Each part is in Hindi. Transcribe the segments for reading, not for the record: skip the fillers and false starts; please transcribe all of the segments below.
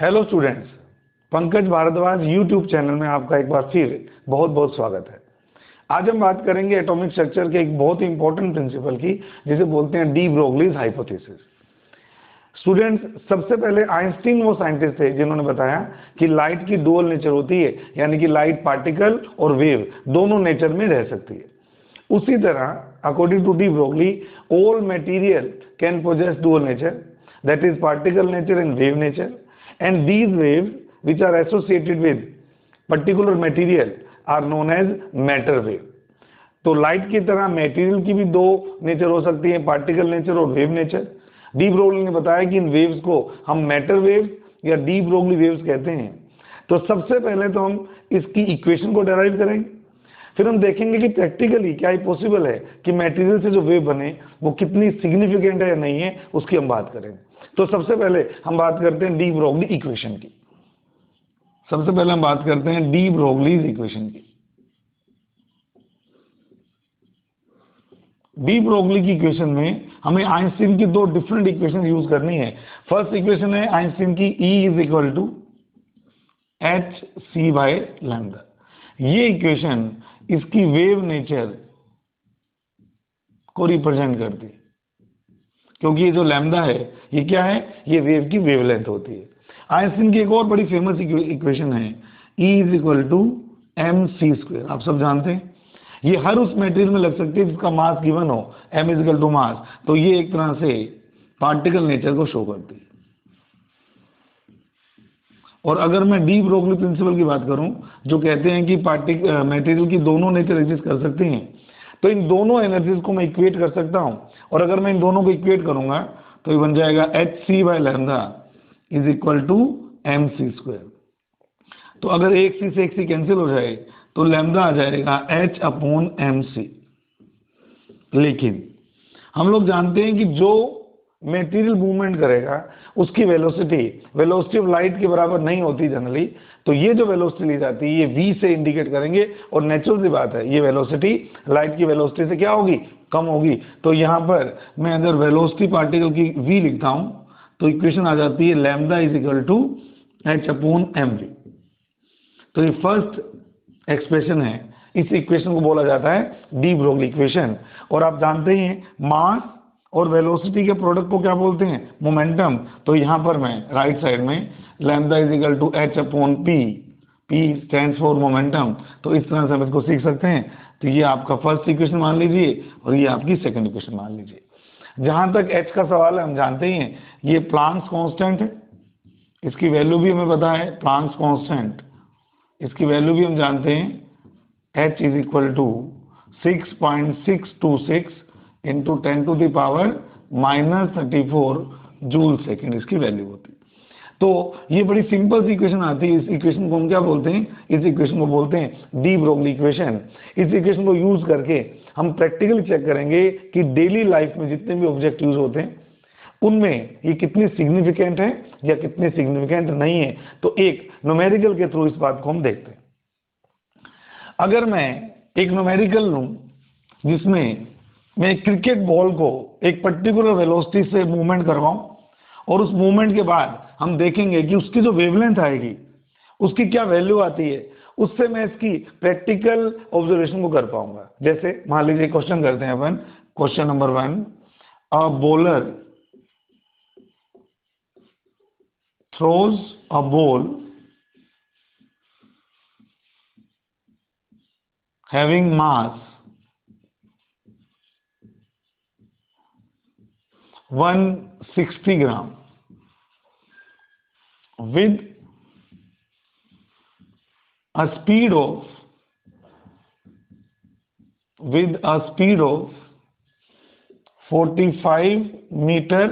Hello students, Pankaj Bhardwaj YouTube channel में आपका एक बार फिर बहुत बहुत स्वागत है। आज हम बात करेंगे एटॉमिक स्ट्रक्चर के एक बहुत ही इंपॉर्टेंट प्रिंसिपल की, जिसे बोलते हैं डी ब्रोगलीज हाइपोथेसिस। स्टूडेंट्स, सबसे पहले आइंस्टीन वो साइंटिस्ट थे जिन्होंने बताया कि लाइट की डुअल नेचर होती है, यानी कि लाइट पार्टिकल और वेव दोनों नेचर में रह सकती है। उसी तरह according to de Broglie, all material can possess dual nature, that is particle nature and wave nature, and these waves which are associated with particular material are known as matter wave। तो लाइट की तरह मटेरियल की भी दो नेचर हो सकती है, पार्टिकल नेचर और वेव नेचर। डी ब्रोगली ने बताया कि इन वेव्स को हम मैटर वेव्स या डी ब्रोगली वेव्स कहते हैं। तो सबसे पहले तो हम इसकी इक्वेशन को डेराइव करेंगे, फिर हम देखेंगे कि प्रैक्टिकली क्या ये पॉसिबल है कि मटेरियल से जो वेव बने वो कितनी सिग्निफिकेंट है या नहीं है, उसकी हम बात करेंगे। तो सबसे पहले हम बात करते हैं डी ब्रोगली इक्वेशन की। सबसे पहले हम बात करते हैं डी ब्रोगलीज इक्वेशन की। डी ब्रोगली की इक्वेशन में हमें आइंस्टीन की दो डिफरेंट इक्वेशन यूज करनी है। फर्स्ट इक्वेशन है आइंस्टीन की E is equal to h c by lambda. ये इक्वेशन इसकी वेव नेचर को रिप्रेजेंट करती है, क्योंकि ये जो लैम्डा है ये क्या है, ये वेव की वेवलेंथ होती है। आइंस्टीन की एक और बड़ी फेमस इक्वेशन है E is equal to m c square. आप सब जानते हैं ये हर उस मटेरियल में लग सकती है जिसका मास गिवन हो, m is equal to mass. तो ये एक तरह से पार्टिकल नेचर को शो करती है। और अगर मैं डी ब्रोगली प्रिंसिपल की बात करूं, जो कहते हैं कि मटेरियल की दोनों नेचर एग्जिस्ट कर सकती हैं, तो इन दोनों एनर्जीज को मैं इक्वेट कर सकता हूं। और अगर मैं इन दोनों को इक्वेट करूंगा तो ये बन जाएगा h c by lambda is equal to m c square. तो अगर एक सी से एक सी कैंसिल हो जाए तो लैम्डा आ जाएगा एच अपॉन एम सी। लेकिन हम लोग जानते हैं कि जो मटेरियल मूवमेंट करेगा उसकी वेलोसिटी ऑफ लाइट के बराबर नहीं होती जनरली। तो ये जो वेलोसिटी ली जाती है ये v से इंडिकेट करेंगे, और नेचुरल सी बात है ये वेलोसिटी लाइट की वेलोसिटी से क्या होगी, कम होगी। तो यहाँ पर मैं अगर वेलोसिटी पार्टिकल की v लिखता हूं तो इक्वेशन आ जाती है lambda is equal to h upon m v. तो ये फर्स्ट एक्सप्रेशन है, इस इक्वेशन को बोला जाता है डी ब्रोगली इक्वेशन। और आप जानते ही हैं मास और वेलोसिटी के प्रोडक्ट को क्या बोलते हैं, मोमेंटम। तो यहाँ पर मैं राइट साइड में lambda is equal to h upon p, p stands for momentum. तो इस तरह से हम इसको सीख सकते हैं। तो ये आपका फर्स्ट इक्वेशन मान लीजिए और ये आपकी सेकंड इक्वेशन मान लीजिए। जहां तक एच का सवाल है, हम जानते ही हैं ये प्लांक्स कांस्टेंट है, इसकी वैल्यू भी हमें पता है प्लांक्स कांस्टेंट, इसकी वैल्यू भी हम जानते हैं h is equal to 6.626 into 10 to the power -34 joule second इसकी वैल्यू होती है। तो ये बड़ी सिंपल सी इक्वेशन आती है। इस इक्वेशन को हम क्या बोलते हैं, इस इक्वेशन को बोलते हैं डी ब्रोगली इक्वेशन। इस इक्वेशन को यूज करके हम प्रैक्टिकली चेक करेंगे कि डेली लाइफ में जितने भी ऑब्जेक्ट यूज होते हैं उनमें ये कितनी सिग्निफिकेंट है या कितनी सिग्निफिकेंट नहीं है। तो एक न्यूमेरिकल के थ्रू इस बात को हम देखते हैं। अगर मैं एक न्यूमेरिकल लूं जिसमें मैं एक क्रिकेट बॉल को एक पर्टिकुलर वेलोसिटी से मूवमेंट करवाऊं, और उस मूवमेंट के बाद हम देखेंगे कि उसकी जो वेवलेंथ आएगी उसकी क्या वैल्यू आती है, उससे मैं इसकी प्रैक्टिकल ऑब्जर्वेशन को कर पाऊंगा। जैसे मान लीजिए क्वेश्चन करते हैं अपन, question number 1, a bowler throws a ball having mass 160 gram with a speed of 45 meter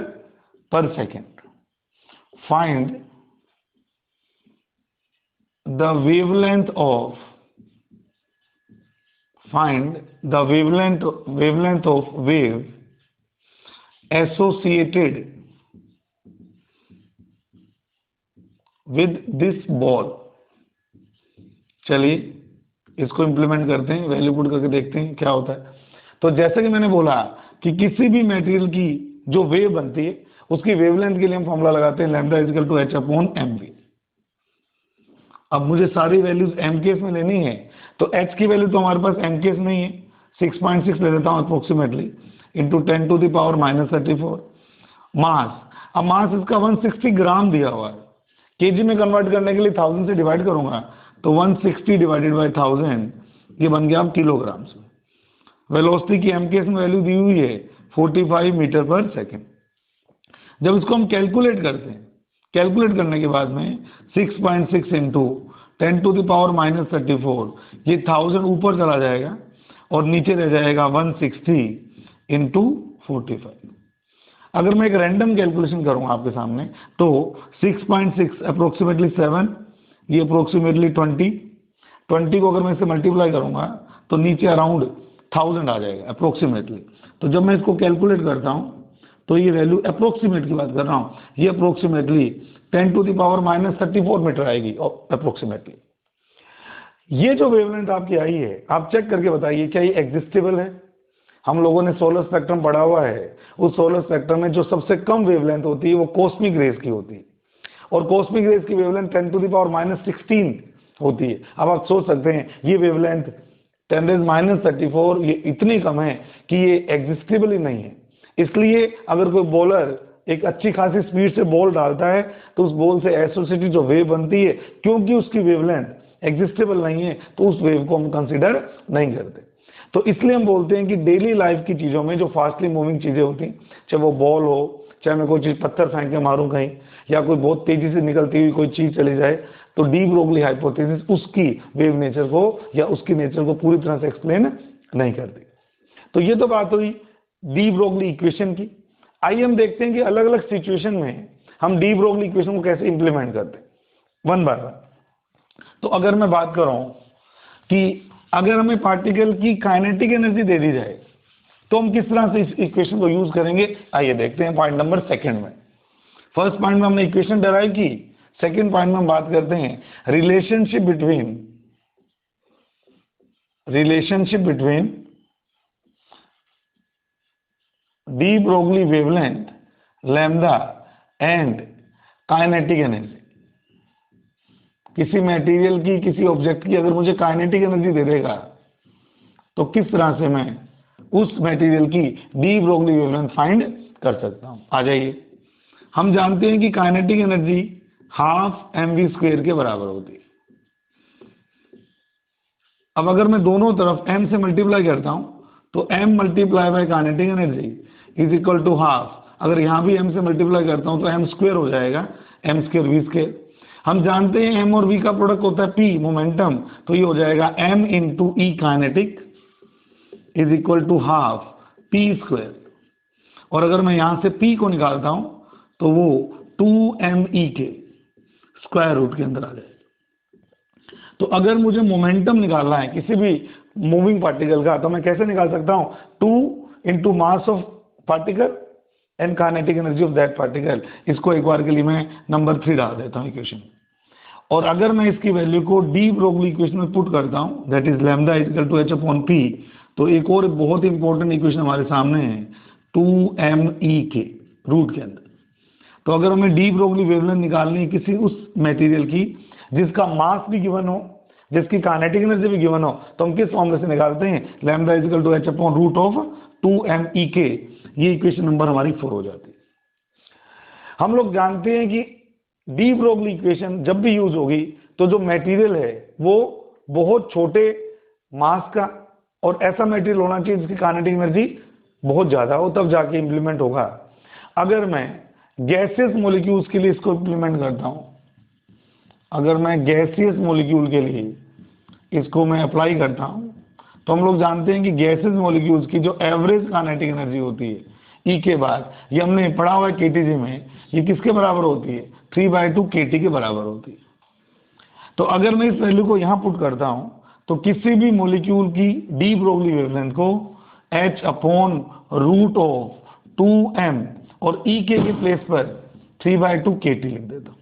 per second. Find the wavelength of wave associated with this ball। चलिए इसको इंप्लीमेंट करते हैं, वैल्यू पुट करके देखते हैं क्या होता है। तो जैसे कि मैंने बोला कि किसी भी मटेरियल की जो वेव बनती है उसकी वेवलेंथ के लिए हम फॉर्मूला लगाते हैं lambda is equal to h upon m v. अब मुझे सारी वैल्यूज एम केस में लेनी है, तो एच की वैल्यू तो हमारे पास एम केस नहीं है, 6.6 ले लेता हूँ अप्रोक्सीमेटली, इंटू 10⁻34 मास। अब मास इसका 160 ग्राम दिया हुआ है, केजी में कन्वर्ट करने के लिए 1000 से डिवाइड करूंगा, तो 160 डिवाइडेड बाई 1000, ये बन गया अब किलोग्राम्स में। वेलोसिटी की एम केस में वैल्यू दी हुई है 45 मीटर पर सेकेंड। जब इसको हम कैलकुलेट करते हैं, कैलकुलेट करने के बाद में 6.6 इंटू 10⁻34, ये 1000 ऊपर चला जाएगा और नीचे रह जाएगा 160 इंटू 45। अगर मैं एक रैंडम कैलकुलेशन करूंगा आपके सामने, तो 6.6 अप्रोक्सीमेटली 7, ये अप्रोक्सीमेटली 20 को अगर मैं इससे मल्टीप्लाई करूंगा तो नीचे अराउंड 1000 आ जाएगा अप्रोक्सीमेटली। तो जब मैं इसको कैलकुलेट करता हूं तो ये वैल्यू अप्रोक्सीमेट की बात कर रहा हूं, ये अप्रोक्सीमेटली 10⁻34 मीटर आएगी अप्रोक्सीमेटली। ये जो वेवलेंथ आपकी आई है, आप चेक करके बताइए क्या ये एग्जिस्टेबल है? हम लोगों ने सोलर स्पेक्ट्रम पढ़ा हुआ है, उस सोलर स्पेक्ट्रम में जो सबसे कम वेवलेंथ होती है वो कॉस्मिक रेज की होती है, और कॉस्मिक रेज की वेवलेंथ 10⁻16 होती है। अब आप सोच सकते हैं ये वेवलेंथ 10⁻34 ये इतनी कम है कि ये एग्जिस्टेबल ही नहीं है। इसलिए अगर कोई बॉलर एक अच्छी खासी स्पीड से बॉल डालता है तो उस बॉल से एसोसिएटेड जो वेव बनती है, क्योंकि उसकी वेवलेंथ एग्जिस्टेबल नहीं है, तो उस वेव को हम कंसीडर नहीं करते। तो इसलिए हम बोलते हैं कि डेली लाइफ की चीजों में जो फास्टली मूविंग चीजें होती हैं, चाहे वो बॉल हो, चाहे मैं कोई चीज पत्थर फेंक के मारूं कहीं, या कोई बहुत तेजी से निकलती हुई कोई चीज चली जाए, तो डी ब्रोगली हाइपोथेसिस उसकी वेव नेचर को या उसकी नेचर को पूरी तरह से एक्सप्लेन नहीं करती। तो ये तो बात हुई डी ब्रोगली इक्वेशन की। आइए हम देखते हैं कि अलग अलग सिचुएशन में हम डी ब्रोगली इक्वेशन को कैसे इंप्लीमेंट करते हैं, वन बाय वन। तो अगर मैं बात करूं कि अगर हमें पार्टिकल की काइनेटिक एनर्जी दे दी जाए तो हम किस तरह से इस इक्वेशन को यूज करेंगे, आइए देखते हैं पॉइंट नंबर सेकंड में। फर्स्ट पॉइंट में हमने इक्वेशन डिराइव की, सेकंड पॉइंट में हम बात करते हैं relationship between D Broglie wavelength, lambda and kinetic energy. किसी मटेरियल की, किसी ऑब्जेक्ट की अगर मुझे काइनेटिक एनर्जी दे देगा तो किस तरह से मैं उस मटेरियल की डी ब्रोगली वेवलेंथ फाइंड कर सकता हूं। आ जाइए, हम जानते हैं कि काइनेटिक एनर्जी हाफ mv² के बराबर होती है। अब अगर मैं दोनों तरफ m से मल्टीप्लाई करता हूं तो m multiply by kinetic energy is equal to half. अगर यहां भी m से मल्टीप्लाई करता हूं तो m² हो जाएगा, m² v²। हम जानते हैं m और v का प्रोडक्ट होता है p, मोमेंटम, तो ये हो जाएगा m into E kinetic is equal to half p²। और अगर मैं यहां से p को निकालता हूं तो वो 2me के स्क्वायर रूट के अंदर आ जाएगा। तो अगर मुझे मोमेंटम निकालना है किसी भी मूविंग पार्टिकल का, तो मैं कैसे निकाल सकता हूं? 2 into mass of particle and kinetic energy of that particle. इसको एक बार के लिए मैं नंबर 3 डाल देता हूं इक्वेशन। और अगर मैं इसकी वैल्यू को डी ब्रोगली इक्वेशन में पुट करता हूं, that is lambda is equal to h/p, तो एक और बहुत इंपॉर्टेंट इक्वेशन हमारे सामने है 2me के रूट के अंदर। तो अगर हमें डी ब्रोगली वेवलेंथ निकालनी है किसी उस मटेरियल की जिसका मास भी गिवन हो, जिसकी काइनेटिक एनर्जी भी गिवन हो, तो हम किस फॉर्मूले से निकालते हैं? Lambda is equal to h/√2me के। ये इक्वेशन नंबर हमारी 4 हो जाती है। हम लोग जानते हैं कि डी ब्रोगली इक्वेशन जब भी यूज होगी तो जो मटेरियल है वो बहुत छोटे मास का और ऐसा मटेरियल होना चाहिए जिसकी काइनेटिक एनर्जी बहुत ज्यादा हो, तब जाके इंप्लीमेंट होगा। अगर मैं गैसियस मॉलिक्यूल्स के लिए इसको इंप्लीमेंट करता हूं, अगर मैं गैसियस मॉलिक्यूल के लिए इसको मैं अप्लाई करता हूं, तो हम लोग जानते हैं कि गैसियस मॉलिक्यूल्स की जो एवरेज काइनेटिक एनर्जी होती है ई के बाद, ये हमने पढ़ा हुआ है केटीजी में, ये किसके बराबर होती है? 3/2 kT के बराबर होती है। तो अगर मैं इस वैल्यू को यहां पुट करता हूं तो किसी भी मॉलिक्यूल की डी ब्रोगली वेवलेंथ को h/√2m और ई के प्लेस पर 3/2 kT लिख देता हूं।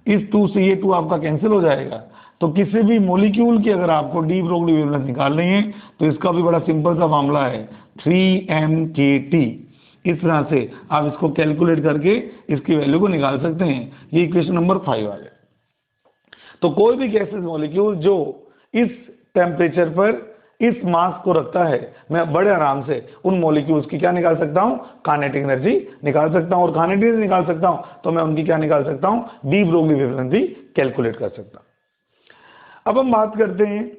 इस 2 से ये 2 आपका कैंसिल हो जाएगा। तो किसी भी मॉलिक्यूल की अगर आपको डी ब्रोगली वेवलेंथ निकालनी है तो इसका भी बड़ा सिंपल सा मामला है, 3m/kT। इस तरह से आप इसको कैलकुलेट करके इसकी वैल्यू को निकाल सकते हैं। ये इक्वेशन नंबर 5 आ गया। तो कोई भी गैसेस मॉलिक्यूल जो इस टेम्परेचर पर इस मास को रखता है, मैं बड़े आराम से उन मॉलिक्यूल्स की क्या निकाल सकता हूं, काइनेटिक एनर्जी निकाल सकता हूं। और काइनेटिक एनर्जी निकाल सकता हूं तो मैं उनकी क्या निकाल सकता हूं, डी ब्रोगली वेवलेंथ भी कैलकुलेट कर सकता हूं। अब हम बात करते हैं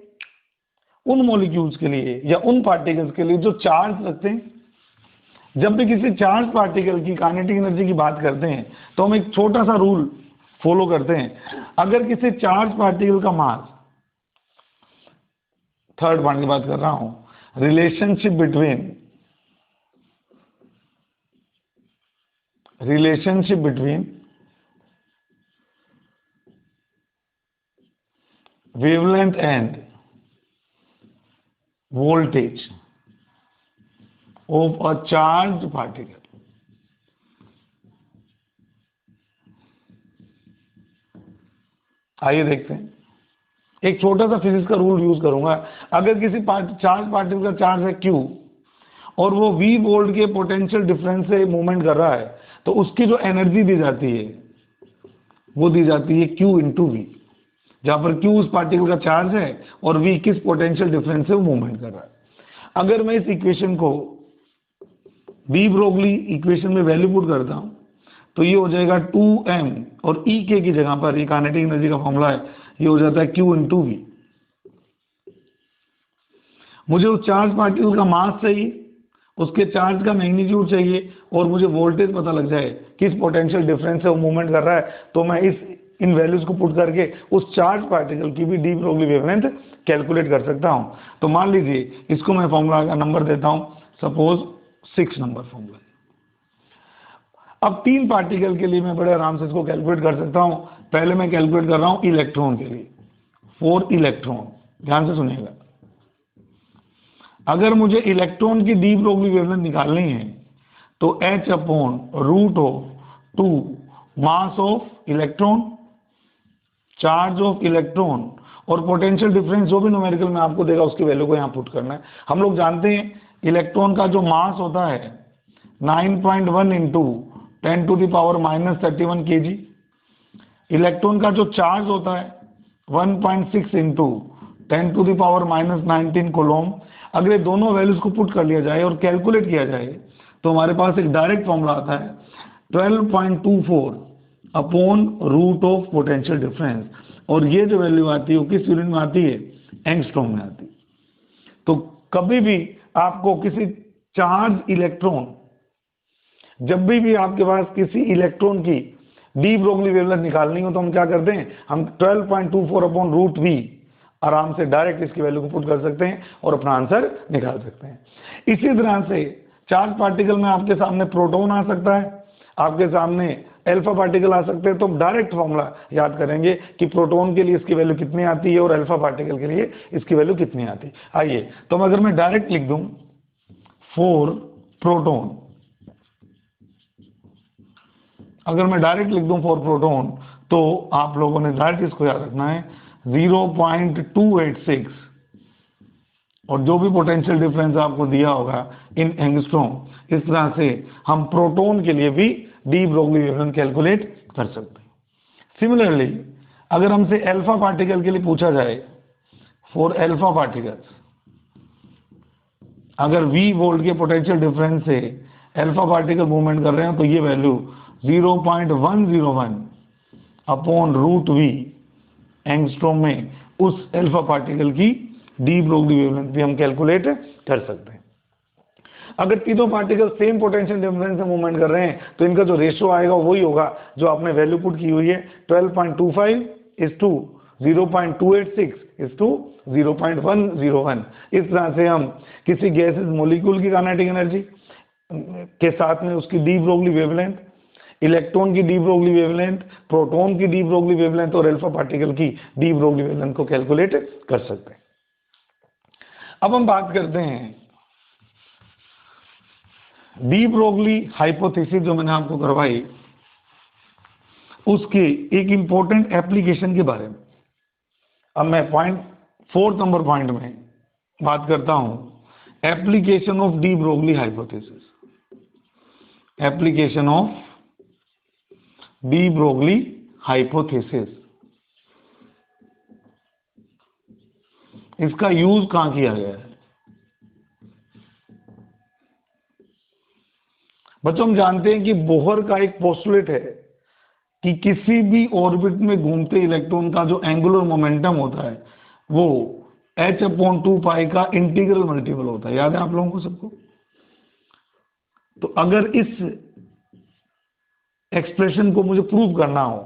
उन मॉलिक्यूल्स के लिए या उन पार्टिकल्स के लिए जो चार्ज रखते हैं। जब भी किसी चार्ज पार्टिकल की काइनेटिक एनर्जी की बात करते हैं तो हम एक छोटा सा रूल फॉलो करते हैं। अगर किसी चार्ज पार्टिकल का मास, थर्ड पॉइंट की बात कर रहा हूं, relationship between wavelength and voltage of a charged particle, आइए देखते हैं। एक छोटा सा फिजिक्स का रूल यूज करूंगा। अगर किसी चार्ज पार्टिकल का चार्ज है Q और वो V वोल्ट के पोटेंशियल डिफरेंस से मूवमेंट कर रहा है, तो उसकी जो एनर्जी दी जाती है वो दी जाती है Q इंटू वी, जहां पर Q उस पार्टिकल का चार्ज है और V किस पोटेंशियल डिफरेंस से वो मूवमेंट कर रहा है। अगर मैं इस इक्वेशन को डी ब्रोगली इक्वेशन में वैल्यू पुट करता हूं तो ये हो जाएगा 2m और E के की जगह पर, ये काइनेटिक एनर्जी का फॉर्मूला है, ये हो जाता है Q इंटू वी। मुझे उस चार्ज पार्टिकल का मास चाहिए, उसके चार्ज का मैग्नीट्यूड चाहिए और मुझे वोल्टेज पता लग जाए किस पोटेंशियल डिफरेंस से वो मूवमेंट कर रहा है, तो मैं इन वैल्यूज को पुट करके उस चार्ज पार्टिकल की भी डी ब्रोगली वेवलेंथ कैलकुलेट कर सकता हूं। तो मान लीजिए इसको मैं फॉर्मूला का नंबर देता हूं, सपोज 6 नंबर फॉर्मूला। अब 3 पार्टिकल के लिए मैं बड़े आराम से इसको कैलकुलेट कर सकता हूं। पहले मैं कैलकुलेट कर रहा हूं इलेक्ट्रॉन के लिए, 4 इलेक्ट्रॉन। ध्यान से सुनिएगा, अगर मुझे इलेक्ट्रॉन की डी ब्रोगली वेवलेंथ निकालनी है तो h/√2 mass of electron, charge of electron और पोटेंशियल डिफरेंस जो भी न्यूमेरिकल में आपको देगा उसकी वैल्यू को यहां पुट करना है। हम लोग जानते हैं इलेक्ट्रॉन का जो मास होता है 9.1 इंटू 10⁻³ kg। इलेक्ट्रॉन का जो चार्ज होता है 1.6 इंटू 10⁻⁻19 कोलोम। अगर ये दोनों वैल्यूज को पुट कर लिया जाए और कैलकुलेट किया जाए तो हमारे पास एक डायरेक्ट फॉर्मूला आता है 12.24 upon root of potential difference. और ये जो वैल्यू आती है वो किस यूनिट में आती है, एंगस्ट्रॉम में आती है। तो कभी भी आपको किसी चार्ज इलेक्ट्रॉन, जब भी आपके पास किसी इलेक्ट्रॉन की डी ब्रोगली वेवलेंथ निकालनी हो तो हम क्या करते हैं, हम 12.24 अपॉन रूट वी आराम से डायरेक्ट इसकी वैल्यू को पुट कर सकते हैं और अपना आंसर निकाल सकते हैं। इसी तरह से चार्ज पार्टिकल में आपके सामने प्रोटॉन आ सकता है, आपके सामने अल्फा पार्टिकल आ सकते हैं, तो डायरेक्ट फॉर्मूला याद करेंगे कि प्रोटॉन के लिए इसकी वैल्यू कितनी आती है और अल्फा पार्टिकल के लिए इसकी वैल्यू कितनी आती है। आइए तो अगर मैं डायरेक्ट लिख दूं 4 प्रोटॉन, अगर मैं डायरेक्ट लिख दूं 4 प्रोटॉन तो आप लोगों ने डायरेक्ट इसको याद रखना है 0.286 और जो भी पोटेंशियल डिफरेंस आपको दिया होगा इन एंगस्ट्रॉम, इस तरह से हम प्रोटॉन के लिए भी डी ब्रोगली वेवलेंथ कैलकुलेट कर सकते हैं। सिमिलरली अगर हमसे अल्फा पार्टिकल के लिए पूछा जाए, फॉर अल्फा पार्टिकल्स अगर V वोल्ट के पोटेंशियल डिफरेंस से अल्फा पार्टिकल मूवमेंट कर रहे हैं तो ये value 0.101 upon root V angstrom में उस अल्फा पार्टिकल की डी ब्रोगली वेवलेंथ भी हम कैलकुलेट कर सकते हैं। अगर तीनों पार्टिकल सेम पोटेंशियल डिफरेंस से मूवमेंट कर रहे हैं तो इनका जो रेशियो आएगा वही होगा जो आपने वैल्यू पुट की हुई है, 12.25 इज टू 0.286 इज टू 0.101। इस तरह से हम किसी गैसेस मॉलिक्यूल की काइनेटिक एनर्जी के साथ में उसकी डी ब्रोगली वेवलेंथ, इलेक्ट्रॉन की डी ब्रोगली वेवलेंथ, प्रोटॉन की डी ब्रोगली वेवलेंथ और अल्फा पार्टिकल की डी ब्रोगली वेवलेंथ को कैलकुलेट कर सकते हैं। अब हम बात करते हैं डी ब्रोगली हाइपोथेसिस जो मैंने आपको करवाई उसके एक इंपॉर्टेंट एप्लीकेशन के बारे में। अब मैं फोर्थ नंबर पॉइंट में बात करता हूं, application of de Broglie hypothesis. Application of de Broglie hypothesis. इसका यूज कहां किया गया है? बच्चों हम जानते हैं कि बोहर का एक पोस्टुलेट है कि किसी भी ऑर्बिट में घूमते इलेक्ट्रॉन का जो एंगुलर मोमेंटम होता है वो h/2 का इंटीग्रल मल्टीपल होता है। याद है आप लोगों को सबको? तो अगर इस एक्सप्रेशन को मुझे प्रूव करना हो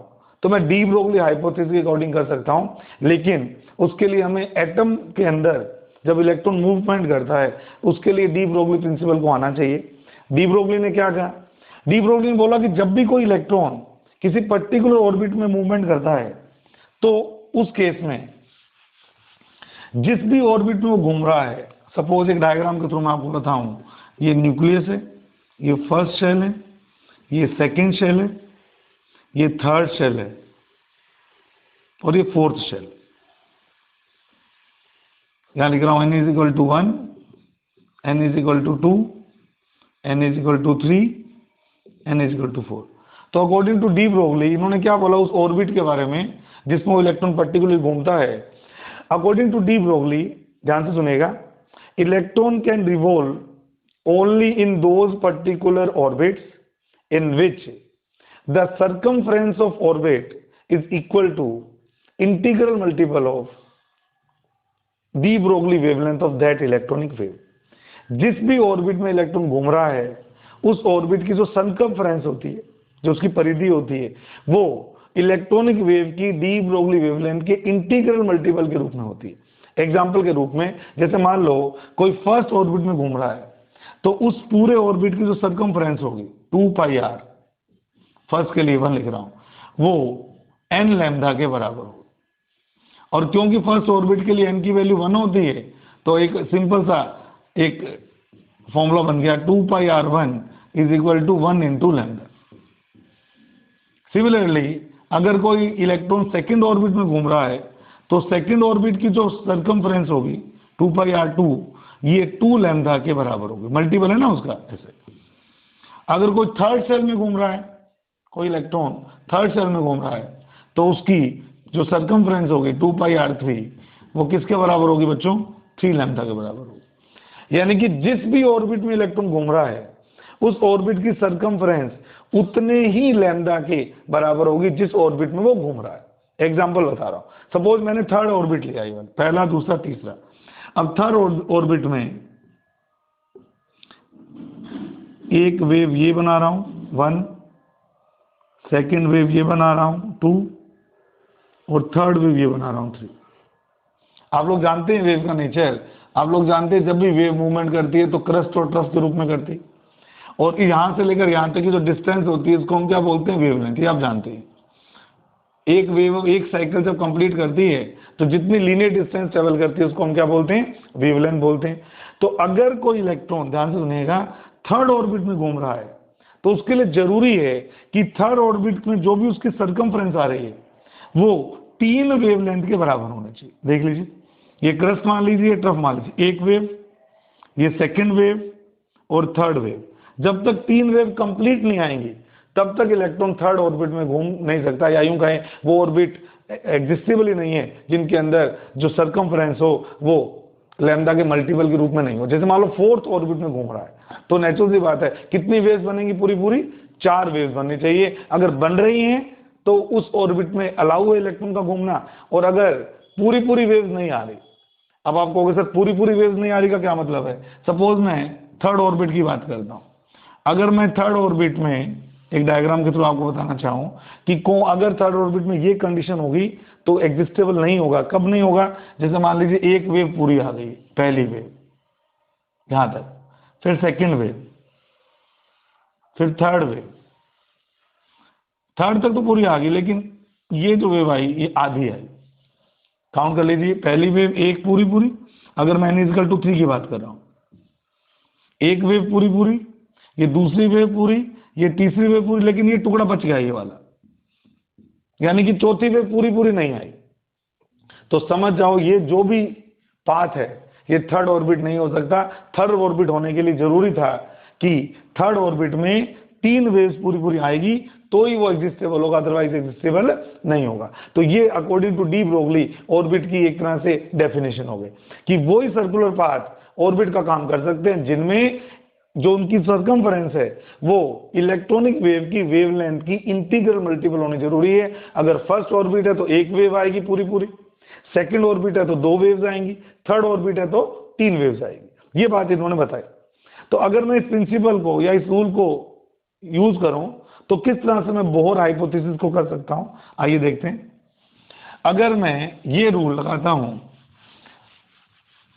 तो मैं डी ब्रोगली हाइपोथेसिस के अकॉर्डिंग कर सकता हूं, लेकिन उसके लिए हमें एटम के अंदर जब इलेक्ट्रॉन मूवमेंट करता है उसके लिए डी ब्रोगली प्रिंसिपल को आना चाहिए। डी ब्रोगली ने क्या कहा? डी ब्रोगली ने बोला कि जब भी कोई इलेक्ट्रॉन किसी पर्टिकुलर ऑर्बिट में मूवमेंट करता है तो उस केस में जिस भी ऑर्बिट में वो घूम रहा है, सपोज एक डायग्राम के थ्रू मैं आपको बताऊं, ये न्यूक्लियस है, ये फर्स्ट शेल है, ये सेकंड शेल है, ये थर्ड शेल है और ये फोर्थ शेल। यहां लिख रहा हूं n = 1, n = 2, n = 3, n = 4। तो अकॉर्डिंग टू डी ब्रोगली इन्होंने क्या बोला उस ऑर्बिट के बारे में जिसमें वो इलेक्ट्रॉन पर्टिकुलरली घूमता है? अकॉर्डिंग टू डी ब्रोगली, ध्यान से सुनेगा, electron can revolve only in those particular orbits in which the circumference of orbit is equal to integral multiple of de Broglie wavelength of that electronic wave। जिस भी ऑर्बिट में इलेक्ट्रॉन घूम रहा है उस ऑर्बिट की जो सर्कमफ्रेंस होती है, जो उसकी परिधि होती है, वो इलेक्ट्रॉनिक वेव की डी ब्रोगली वेवलेंथ के इंटीग्रल मल्टीपल के रूप में होती है। एग्जाम्पल के रूप में जैसे मान लो कोई फर्स्ट ऑर्बिट में घूम रहा है तो उस पूरे ऑर्बिट की जो सर्कमफ्रेंस होगी 2πr, फर्स्ट के लिए 1 लिख रहा हूं, वो n लैम्डा के बराबर हो। और क्योंकि फर्स्ट ऑर्बिट के लिए n की वैल्यू 1 होती है तो एक सिंपल सा एक फॉर्मूला बन गया 2πr1 = 1 × लैम्डा। सिमिलरली अगर कोई इलेक्ट्रॉन सेकंड ऑर्बिट में घूम रहा है तो सेकंड ऑर्बिट की जो सर्कमफ्रेंस होगी 2πr2 ये 2 लैम्डा के बराबर होगी, मल्टीपल है ना उसका। ऐसे अगर कोई थर्ड सेल में घूम रहा है, कोई इलेक्ट्रॉन थर्ड सेल में घूम रहा है तो उसकी जो सर्कमफ्रेंस होगी 2πr3 वो किसके बराबर होगी बच्चों? 3 लैम्डा के बराबर होगी। यानी कि जिस भी ऑर्बिट में इलेक्ट्रॉन घूम रहा है उस ऑर्बिट की सर्कमफ्रेंस उतने ही लैम्डा के बराबर होगी जिस ऑर्बिट में वो घूम रहा है। एग्जाम्पल बता रहा हूं, सपोज मैंने थर्ड ऑर्बिट लिया, पहला, दूसरा, तीसरा। अब थर्ड ऑर्बिट में एक वेव ये बना रहा हूं 1, सेकंड वेव ये बना रहा हूं 2 और थर्ड वेव ये बना रहा हूं 3। आप लोग जानते हैं वेव का नेचर, आप लोग जानते हैं जब भी वेव मूवमेंट करती है तो क्रस्ट और ट्रफ के रूप में करती है, और यहां से लेकर यहां तक की जो डिस्टेंस होती है उसको हम क्या बोलते हैं? वेवलेंथ। ये आप जानते हैं। एक वेव एक साइकिल जब कंप्लीट करती है तो जितनी लीनियर डिस्टेंस ट्रेवल करती है उसको हम क्या बोलते हैं? वेवलेंथ बोलते हैं। तो अगर कोई इलेक्ट्रॉन, ध्यान से सुनिएगा, थर्ड ऑर्बिट में घूम रहा है तो उसके लिए जरूरी है कि थर्ड ऑर्बिट में जो भी उसकी सर्कमफ्रेंस आ रही है वो 3 वेवलेंथ के बराबर होना चाहिए। देख लीजिए, ये क्रस्ट मान लीजिए, ट्रफ मान लीजिए, एक वेव, ये सेकंड वेव और थर्ड वेव। जब तक 3 वेव कंप्लीट नहीं आएंगी तब तक इलेक्ट्रॉन थर्ड ऑर्बिट में घूम नहीं सकता, या यूं कहें वो ऑर्बिट एग्जिस्टेबल ही नहीं है जिनके अंदर जो सर्कमफ्रेंस हो वो लैम्डा के मल्टीपल के रूप में नहीं हो। जैसे मान लो फोर्थ ऑर्बिट में घूम रहा है तो नेचुरल सी बात है कितनी वेव्स बनेंगी? पूरी 4 वेव्स बननी चाहिए। अगर बन रही हैं तो उस ऑर्बिट में अलाउ है इलेक्ट्रॉन का घूमना, और अगर पूरी वेव्स नहीं आ रही, अब आप कहोगे सर पूरी वेव्स नहीं आ रही का क्या मतलब है? सपोज मैं थर्ड ऑर्बिट की बात करता हूं। अगर मैं थर्ड ऑर्बिट में एक डायग्राम के थ्रू आपको बताना चाहूं कि अगर थर्ड ऑर्बिट में ये कंडीशन होगी तो एग्जिस्टेबल नहीं होगा। कब नहीं होगा? जैसे मान लीजिए एक वेव पूरी आ गई, पहली वेव यहां तक, फिर सेकंड वेव, फिर थर्ड वेव। थर्ड तक तो पूरी आ गई लेकिन ये जो वेव आई ये आधी आई। काउंट कर लीजिए, पहली वेव एक पूरी, अगर मैं n = 3 की बात कर रहा हूं, एक वेव पूरी, ये दूसरी वेव पूरी, ये तीसरी वेव पूरी, लेकिन ये टुकड़ा बच गया ये वाला, यानी कि चौथी वेव पूरी नहीं आई। तो समझ जाओ ये जो भी पाथ है ये थर्ड ऑर्बिट नहीं हो सकता। थर्ड ऑर्बिट होने के लिए जरूरी था कि थर्ड ऑर्बिट में 3 वेव्स पूरी पूरी आएगी तो ही वो एग्जिस्टेबल होगा, अदरवाइज एग्जिस्टेबल नहीं होगा। तो ये according to de Broglie orbit की एक तरह से डेफिनेशन हो गई कि वो ही सर्कुलर पाथ ऑर्बिट का काम कर सकते हैं जिनमें जो उनकी सर्कमफरेंस है वो इलेक्ट्रॉनिक वेव की वेवलेंथ की इंटीग्रल मल्टीपल होनी जरूरी है। अगर फर्स्ट ऑर्बिट है तो 1 वेव आएगी पूरी पूरी, सेकंड ऑर्बिट है तो 2 वेव्स आएंगी, थर्ड ऑर्बिट है तो 3 वेव्स आएगी। ये बात इन्होंने बताई। तो अगर मैं इस प्रिंसिपल को या इस रूल को यूज करूं तो किस तरह से मैं बोहर हाइपोथेसिस को कर सकता हूं, आइए देखते हैं। अगर मैं ये रूल लगाता हूं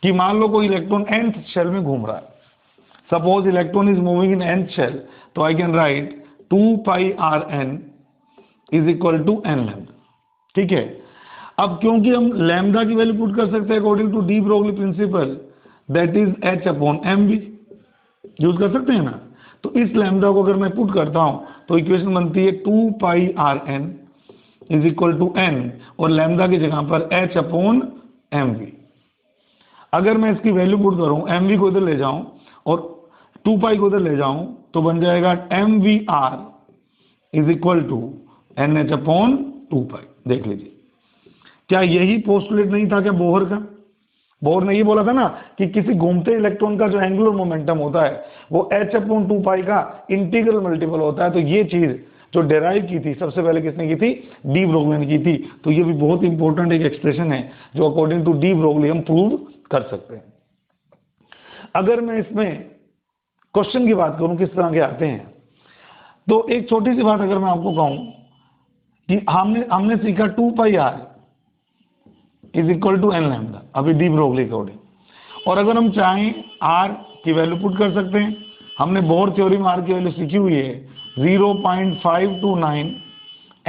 कि मान लो कोई इलेक्ट्रॉन nth शेल में घूम रहा है, suppose electron is moving in nth shell, तो I can write 2 pi r n is equal to n lambda. ठीक है, अब क्योंकि हम लैम्डा की वैल्यू पुट कर सकते हैं according to de Broglie principle, that is h upon m भी यूज कर सकते हैं ना। तो इस लैम्डा को अगर मैं पुट करता हूं तो इक्वेशन बनती है 2 pi r n is equal to n और लैम्डा की जगह पर h अपॉन m भी। अगर मैं इसकी वैल्यू पुट करूं, एम वी को इधर ले जाऊं और 2 पाई को इधर ले जाऊं तो बन जाएगा m v r is equal to n h upon 2 pi. देख लीजिए, क्या यही पोस्टुलेट नहीं था क्या बोहर का? बोहर ने ये बोला था ना कि किसी घूमते इलेक्ट्रॉन का जो एंगुलर मोमेंटम होता है वो h अपॉन 2 पाई का इंटीग्रल मल्टीपल होता है। तो ये चीज जो डेराइव की थी सबसे पहले किसने की थी? डी ब्रोगली ने की थी। तो ये भी बहुत इंपॉर्टेंट एक एक्सप्रेशन है जो अकॉर्डिंग टू डी ब्रोगली हम प्रूव कर सकते हैं। अगर मैं इसमें क्वेश्चन की बात करूं किस तरह के आते हैं, तो एक छोटी सी बात अगर मैं आपको कहूं कि हमने सीखा 2 pi r is equal to n lambda, अभी डी ब्रोगली अकॉर्डिंग, और अगर हम चाहें आर की वैल्यू पुट कर सकते हैं। हमने बोहर थ्योरी में आर की वैल्यू सीखी हुई है 0.529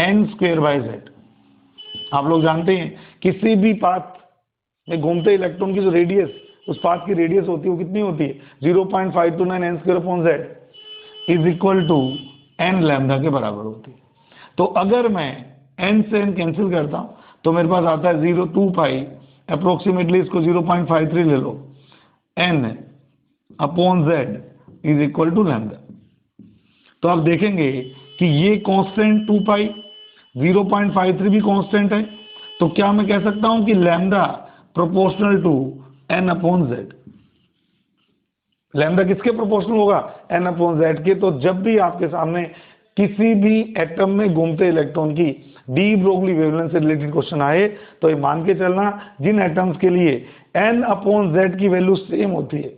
n स्क्वायर बाय जेड। आप लोग जानते हैं किसी भी पाथ में घूमते इलेक्ट्रॉन की जो रेडियस, उस पाथ की रेडियस होती है वो कितनी होती है? 0.529 n square upon z is equal to n lambda के बराबर होती है। तो अगर मैं n से n कैंसिल करता हूं तो मेरे पास आता है 0.2 पाई, अप्रोक्सीमेटली इसको 0.53 ले लो, n upon z is equal to lambda. तो आप देखेंगे कि ये कांस्टेंट 2 पाई, 0.53 भी कांस्टेंट है। तो क्या मैं कह सकता हूं कि lambda proportional to n upon z? Lambda किसके प्रोपोर्शनल होगा? n अपॉन जेड के। तो जब भी आपके सामने किसी भी एटम में घूमते इलेक्ट्रॉन की डी ब्रोगली वेवलेंथ से रिलेटेड क्वेश्चन आए तो ये मान के चलना जिन एटम्स के लिए n अपॉन जेड की वैल्यू सेम होती है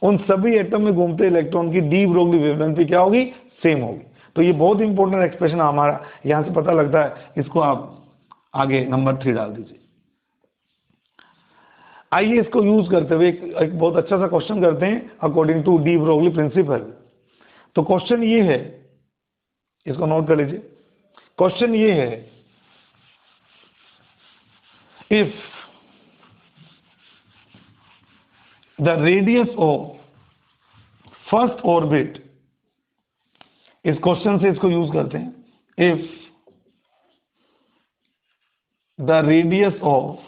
उन सभी एटम में घूमते इलेक्ट्रॉन की डी ब्रोगली वेवलेंथ भी क्या होगी? सेम होगी। तो ये बहुत इंपॉर्टेंट एक्सप्रेशन हमारा यहां से पता लगता है। इसको आप आगे नंबर 3 डाल दीजिए। आइए इसको यूज करते हुए एक बहुत अच्छा सा क्वेश्चन करते हैं according to de Broglie principle. तो क्वेश्चन ये है, इसको नोट कर लीजिए। क्वेश्चन ये है, if the radius of first orbit, इस क्वेश्चन से इसको यूज करते हैं, if the radius of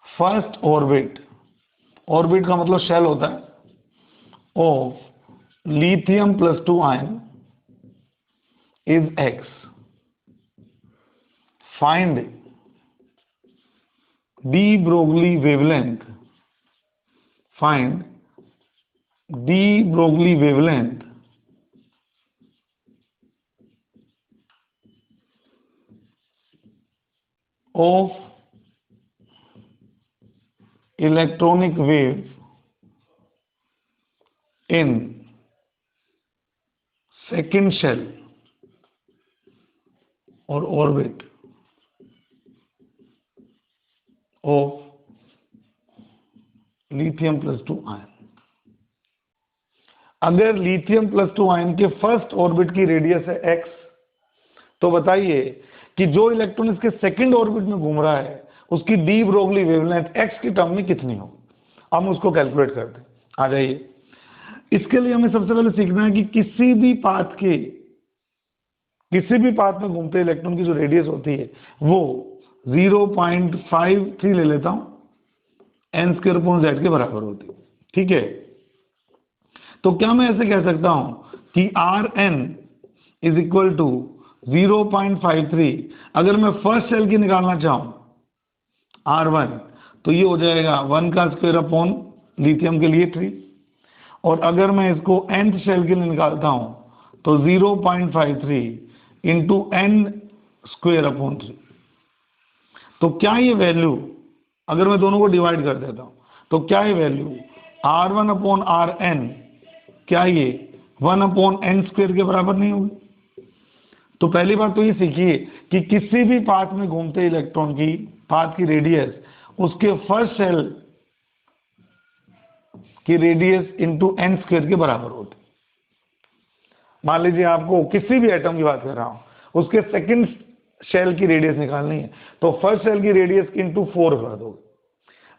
first orbit, orbit का मतलब शेल होता है, of lithium plus 2 ion is x, find de Broglie wavelength, find de Broglie wavelength of electronic wave in second shell or orbit of lithium plus 2 ion। अगर लिथियम प्लस 2 आयन के फर्स्ट ऑर्बिट की रेडियस है x, तो बताइए कि जो इलेक्ट्रॉन इसके सेकंड ऑर्बिट में घूम रहा है उसकी डी ब्रोगली वेवलेंथ x की टर्म में कितनी हो। हम उसको कैलकुलेट करते हैं। आ जाइए, इसके लिए हमें सबसे पहले सीखना है कि किसी भी पाथ में घूमते इलेक्ट्रॉन की जो रेडियस होती है वो 0.53 ले लेता हूं n स्क्वायर अपॉन जेड के बराबर होती है। ठीक है, तो क्या मैं ऐसे कह सकता हूं कि Rn इज इक्वल टू 0.53। अगर मैं फर्स्ट सेल की निकालना चाहूं R1, तो ये हो जाएगा 1 का स्क्वायर अपॉन लिथियम के लिए 3, और अगर मैं इसको nth सेल के लिए निकालता हूं तो 0.53 इंटू n स्क्वायर अपॉन 3। तो क्या ये वैल्यू, अगर मैं दोनों को डिवाइड कर देता हूं, तो क्या ये वैल्यू R1 अपॉन Rn, क्या ये 1 अपॉन n स्क्वायर के बराबर नहीं होगी? तो पहली बात तो ये सीखिए कि किसी भी पाथ में घूमते इलेक्ट्रॉन की पाथ की रेडियस उसके फर्स्ट सेल की रेडियस इंटू n स्क्वायर के बराबर होती। मान लीजिए आपको किसी भी एटम की बात कर रहा हूं, उसके सेकंड सेल की रेडियस निकालनी है, तो फर्स्ट सेल की रेडियस इंटू 4 कर दोगे।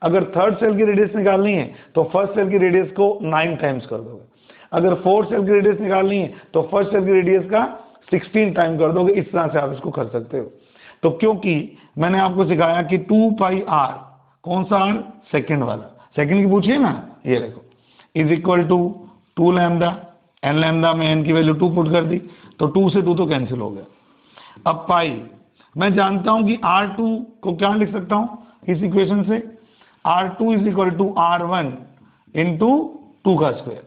अगर थर्ड सेल की रेडियस निकालनी है तो फर्स्ट सेल की रेडियस को 9 टाइम्स कर दोगे। अगर फोर्थ सेल की रेडियस निकालनी है तो फर्स्ट सेल की रेडियस का 16 टाइम कर दोगे। इस तरह से आप इसको कर सकते हो। तो क्योंकि मैंने आपको सिखाया कि 2 पाई r, कौन सा r? सेकंड वाला, सेकंड की पूछिए ना, ये देखो, is equal to 2 lambda, n lambda में n की वैल्यू 2 पुट कर दी, तो 2 से 2 तो कैंसिल हो गया। अब पाई, मैं जानता हूं कि R2 को क्या लिख सकता हूं इस इक्वेशन से, R2 is equal to R1 into 2 का स्क्वायर,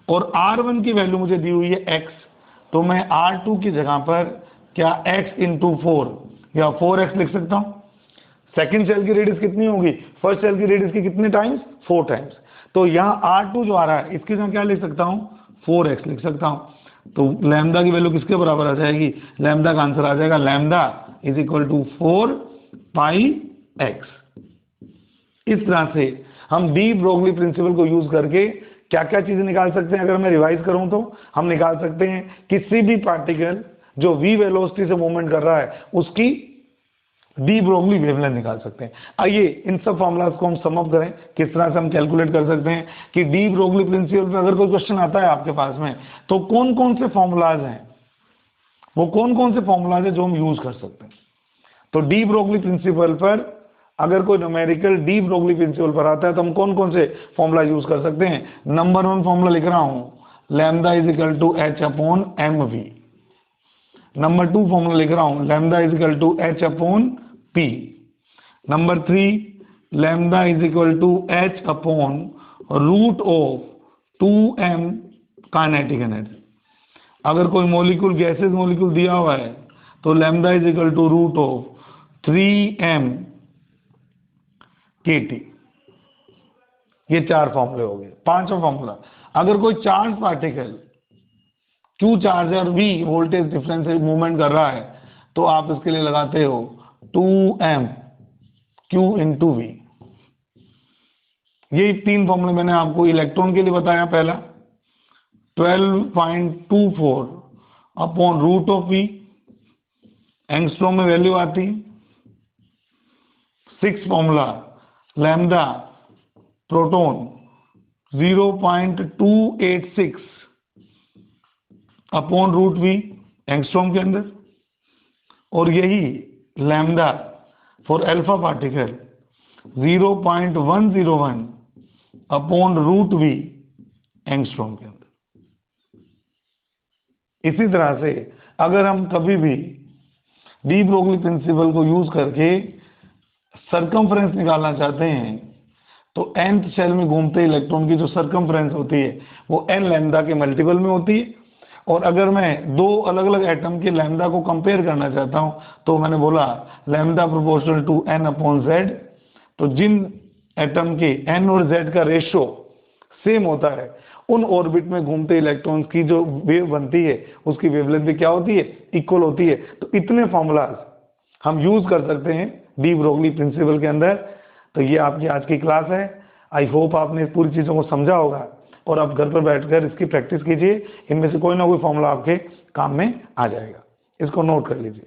और R1 की वैल्यू मुझे दी हुई है x, तो मैं R2 की जगह पर क्या x इंटू 4 या 4x लिख सकता हूं। सेकंड सेल की रेडियस कितनी होगी? फर्स्ट सेल की रेडियस की कितने टाइम्स? 4 टाइम्स। तो यहाँ R2 जो आ रहा है इसकी जगह क्या लिख सकता हूं? 4x लिख सकता हूं। तो लैम्डा की वैल्यू किसके बराबर आ जाएगी? लैम्डा का आंसर आ जाएगा lambda is equal to 4 pi x। इस तरह से हम डी ब्रोगली प्रिंसिपल को यूज करके क्या क्या चीजें निकाल सकते हैं। अगर मैं रिवाइज करूं तो हम निकाल सकते हैं किसी भी पार्टिकल जो v वेलोसिटी से मूवमेंट कर रहा है उसकी डी ब्रोगली वेवलेंथ निकाल सकते हैं। आइए इन सब फॉर्मूलाज को हम सम अप करें, किस तरह से हम कैलकुलेट कर सकते हैं कि डी ब्रोगली प्रिंसिपल पे अगर कोई क्वेश्चन आता है आपके पास में, तो कौन कौन से फॉर्मूलाज हैं, वो कौन कौन से फॉर्मूलाज हैं जो हम यूज कर सकते हैं। तो डी ब्रोगली प्रिंसिपल पर अगर कोई न्यूमेरिकल डी ब्रोगली प्रिंसिपल पर आता है तो हम कौन कौन से फॉर्मूला यूज कर सकते हैं। नंबर 1 फॉर्मूला लिख रहा हूं, lambda is equal to h upon mv। Number 2 formula लिख रहा हूं, lambda is equal to h upon p। Number 3, lambda is equal to h upon root of 2m kinetic energy. अगर कोई मॉलिक्यूल गैसेस मॉलिक्यूल दिया हुआ है तो lambda is equal to root of 3m kT। ये 4 फॉर्मूले हो गए। 5वां फॉर्मूला, अगर कोई चार्ज पार्टिकल Q चार्ज है और V वोल्टेज डिफरेंस से मूवमेंट कर रहा है तो आप इसके लिए लगाते हो 2m Q इंटू V। ये 3 फॉर्मूले मैंने आपको इलेक्ट्रॉन के लिए बताया। पहला 12.24 upon root of V, angstrom में वैल्यू आती है। 6 formula, lambda proton 0.286 upon root V angstrom के अंदर, और यही lambda for alpha particle 0.101 upon root V angstrom के अंदर। इसी तरह से अगर हम कभी भी डी ब्रोगली प्रिंसिपल को यूज करके सरकमफ्रेंस निकालना चाहते हैं तो nth सेल में घूमते इलेक्ट्रॉन की जो सरकमफ्रेंस होती है वो n लैम्डा के मल्टीपल में होती है। और अगर मैं 2 अलग अलग एटम के लैम्डा को कंपेयर करना चाहता हूं तो मैंने बोला lambda proportional to n upon z। तो जिन एटम के n और z का रेशो सेम होता है उन ऑर्बिट में घूमते इलेक्ट्रॉन्स की जो वेव बनती है उसकी वेवलेंथ भी क्या होती है? इक्वल होती है। तो इतने फॉर्मूलाज हम यूज कर सकते हैं डी ब्रोगली प्रिंसिपल के अंदर। तो ये आपकी आज की क्लास है। आई होप आपने इस पूरी चीज़ों को समझा होगा और आप घर पर बैठकर इसकी प्रैक्टिस कीजिए। इनमें से कोई ना कोई फॉर्मूला आपके काम में आ जाएगा। इसको नोट कर लीजिए।